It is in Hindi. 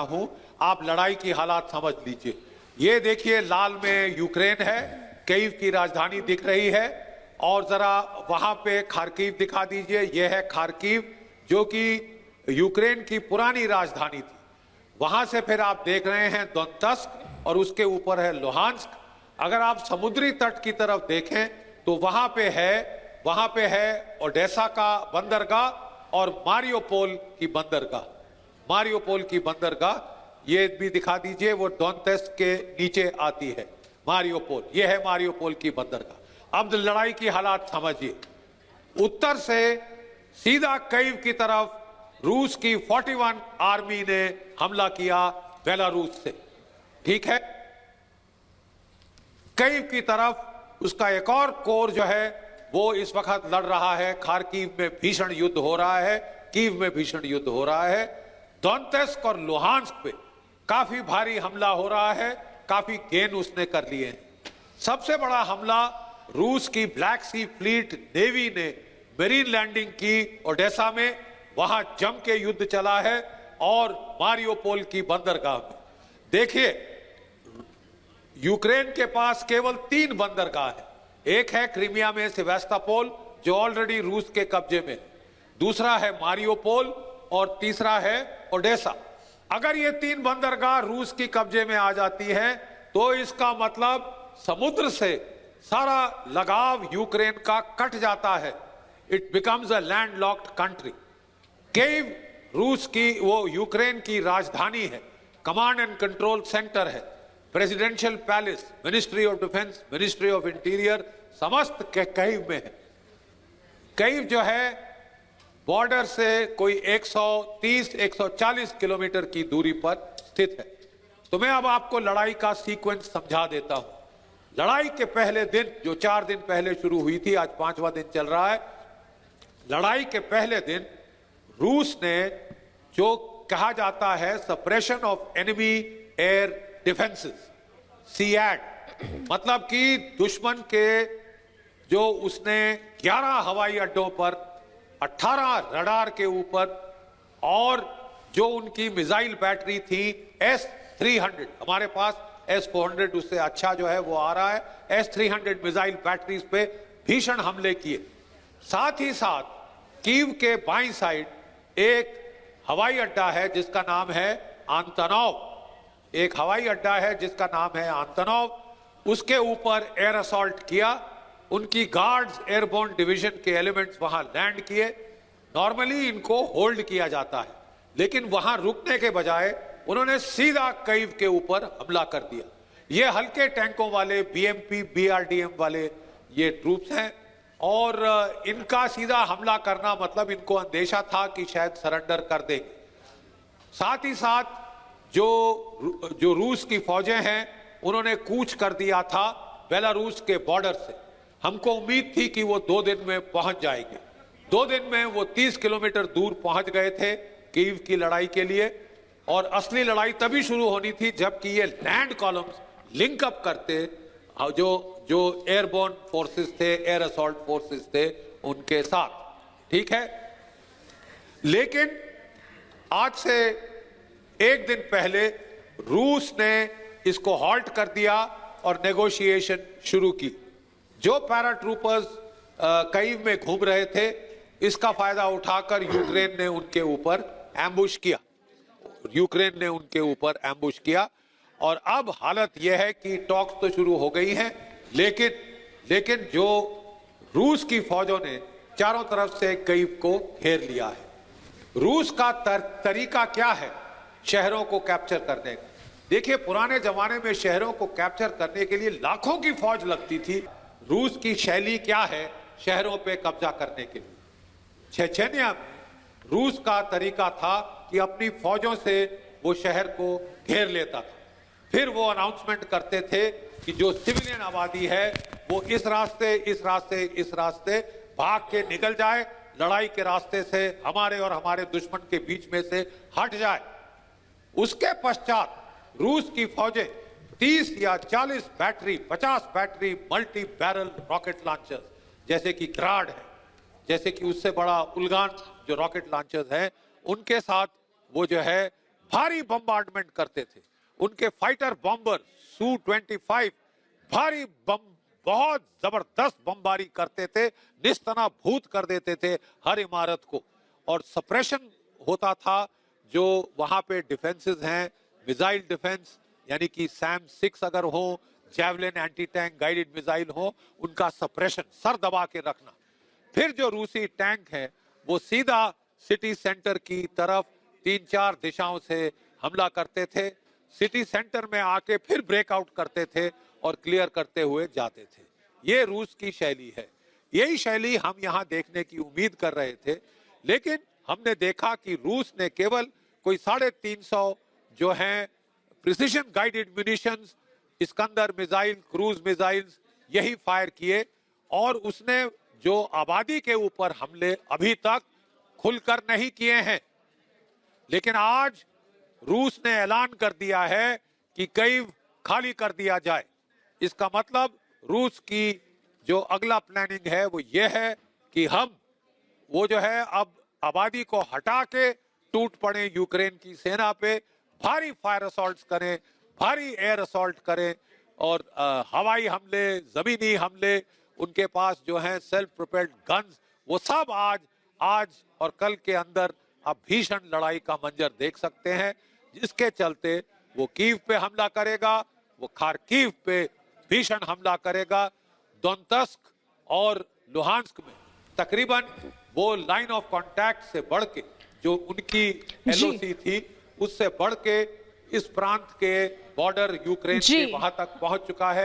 हूं, आप लड़ाई की हालात समझ लीजिए। ये देखिए लाल में यूक्रेन है, कीव की राजधानी दिख रही है, और जरा वहां पे खार्किव दिखा दीजिए। यह है खार्किव जो कि यूक्रेन की पुरानी राजधानी थी। वहां से फिर आप देख रहे हैं दोनेत्स्क और उसके ऊपर है लुहांस्क। अगर आप समुद्री तट की तरफ देखें तो वहां पे है ओडेसा का बंदरगाह और मारियोपोल की बंदरगाह ये भी दिखा दीजिए। वो दोनेत्स्क के नीचे आती है मारियोपोल, ये है मारियोपोल की बंदरगाह। अब लड़ाई की हालात समझिए। उत्तर से सीधा कीव की तरफ रूस की 41 आर्मी ने हमला किया बेलारूस से, ठीक है। कीव की तरफ उसका एक और कोर जो है वो इस वक्त लड़ रहा है। खार्किव में भीषण युद्ध हो रहा है, कीव में भीषण युद्ध हो रहा है। दोनेत्स्क और लुहांस्क पे काफी भारी हमला हो रहा है, काफी गेन उसने कर लिए हैं। सबसे बड़ा हमला रूस की ब्लैक सी फ्लीट नेवी ने मेरीन लैंडिंग की ओडेसा में, वहां जम के युद्ध चला है। और मारियोपोल की बंदरगाह में देखिए, यूक्रेन के पास केवल 3 बंदरगाह है। एक है क्रीमिया में सेवास्तोपोल जो ऑलरेडी रूस के कब्जे में, दूसरा है मारियोपोल और तीसरा है ओडेसा। अगर ये 3 बंदरगाह रूस की कब्जे में आ जाती है तो इसका मतलब समुद्र से सारा लगाव यूक्रेन का कट जाता है। It becomes a landlocked country. Kyiv रूस की वो यूक्रेन की राजधानी है, कमांड एंड कंट्रोल सेंटर है, presidential palace, ministry of defence, ministry of interior समस्त कीव में है। कीव जो है बॉर्डर से कोई 130-140 किलोमीटर की दूरी पर स्थित है। तो मैं अब आपको लड़ाई का सीक्वेंस समझा देता हूं। लड़ाई के पहले दिन, जो 4 दिन पहले शुरू हुई थी, आज 5वां दिन चल रहा है। लड़ाई के पहले दिन रूस ने जो कहा जाता है suppression of enemy air defences, SEAD, मतलब कि दुश्मन के जो उसने 11 हवाई अड्डों पर, 18 रडार के ऊपर, और जो उनकी मिसाइल बैटरी थी S-300, हमारे पास S-400 उससे अच्छा जो है वो आ रहा है, S-300 मिसाइल बैटरीज पे भीषण हमले किए। साथ ही साथ कीव के बाईं साइड एक हवाई अड्डा है जिसका नाम है आंतनोव, एक हवाई अड्डा है जिसका नाम है आंतनोव। उसके ऊपर एयर असॉल्ट किया। उनकी गार्ड्स एयरबोर्न डिवीजन के एलिमेंट्स वहां लैंड किए। नॉर्मली इनको होल्ड किया जाता है, लेकिन वहां रुकने के बजाय उन्होंने सीधा कीव के ऊपर हमला कर दिया। ये हल्के टैंकों वाले BMP BRDM वाले ये ट्रूप्स हैं, और इनका सीधा हमला करना मतलब इनको अंदेशा था कि शायद सरेंडर कर देंगे। साथ ही साथ जो रूस की फौजें हैं उन्होंने कूच कर दिया था बेलारूस के बॉर्डर से। हमको उम्मीद थी कि वो 2 दिन में पहुंच जाएंगे। 2 दिन में वो 30 किलोमीटर दूर पहुंच गए थे कीव की लड़ाई के लिए। और असली लड़ाई तभी शुरू होनी थी जबकि ये लैंड कॉलम्स लिंक अप करते, जो एयरबोर्न फोर्सेस थे, एयर असॉल्ट फोर्सेस थे, उनके साथ, ठीक है। लेकिन आज से 1 दिन पहले रूस ने इसको हॉल्ट कर दिया और नेगोशिएशन शुरू की। जो पैराट्रूपर्स कीव में घूम रहे थे, इसका फायदा उठाकर यूक्रेन ने उनके ऊपर एम्बुश किया। और अब हालत यह है कि टॉक्स तो शुरू हो गई हैं, लेकिन जो रूस की फौजों ने चारों तरफ से कीव को घेर लिया है। रूस का तरीका क्या है शहरों को कैप्चर करने का? देखिए, पुराने जमाने में शहरों को कैप्चर करने के लिए लाखों की फौज लगती थी। रूस की शैली क्या है शहरों पे कब्जा करने के लिए? चेचन्या में रूस का तरीका था कि अपनी फौजों से वो शहर को घेर लेता था। फिर वो अनाउंसमेंट करते थे कि जो सिविलियन आबादी है वो इस रास्ते भाग के निकल जाए, लड़ाई के रास्ते से हमारे और हमारे दुश्मन के बीच में से हट जाए। उसके पश्चात रूस की फौजें 30 या 40 battery, 50 battery multi barrel rocket launcher, जैसे कि ग्राड है, जैसे कि उससे बड़ा उल्गान जो रॉकेट लॉन्चर्स हैं, उनके साथ वो जो है भारी बम्बार्डमेंट करते थे। उनके फाइटर बॉम्बर Su-25 भारी बम, बहुत जबरदस्त बमबारी करते थे, निस्तनाभूत कर देते थे हर इमारत को। और सप्रेशन होता था, जो वहां पे डिफेंसेस हैं, मिसाइल डिफेंस, यानी कि SAM-6 अगर हो, javelin anti tank guided missile हो, उनका सप्रेशन, सर दबा के रखना। फिर जो रूसी टैंक है वो सीधा सिटी सेंटर की तरफ 3-4 दिशाओं से हमला करते थे, सिटी सेंटर में आके फिर ब्रेकआउट करते थे और क्लियर करते हुए जाते थे। ये रूस की शैली है। यही शैली हम यहाँ देखने की उम्मीद कर रहे थे, लेकिन हमने देखा कि रूस ने केवल कोई 350 जो हैं precision guided munitions, Iskander missile, cruise missiles, यही फायर किए। और उसने जो आबादी के ऊपर हमले अभी तक खुलकर नहीं किए हैं, लेकिन आज रूस ने ऐलान कर दिया है कि कीव खाली कर दिया जाए। इसका मतलब रूस की जो अगला प्लानिंग है वो ये है कि हम वो जो है अब आबादी को हटा के टूट पड़े यूक्रेन की सेना पे, भारी फायर असॉल्ट करें, भारी एयर असॉल्ट करें और हवाई हमले, जमीनी हमले, उनके पास जो है सेल्फ प्रोपेल्ड गन्स, वो सब आज और कल के अंदर आप भीषण लड़ाई का मंजर देख सकते हैं, जिसके चलते वो कीव पे हमला करेगा, वो खार्किव पे भीषण हमला करेगा। दोनेत्स्क और लुहांस्क में तकरीबन वो लाइन ऑफ कांटेक्ट से बढ़ के, जो उनकी LOC थी, उससे बढ़ के इस प्रांत के बॉर्डर यूक्रेन के वहां तक पहुंच चुका है।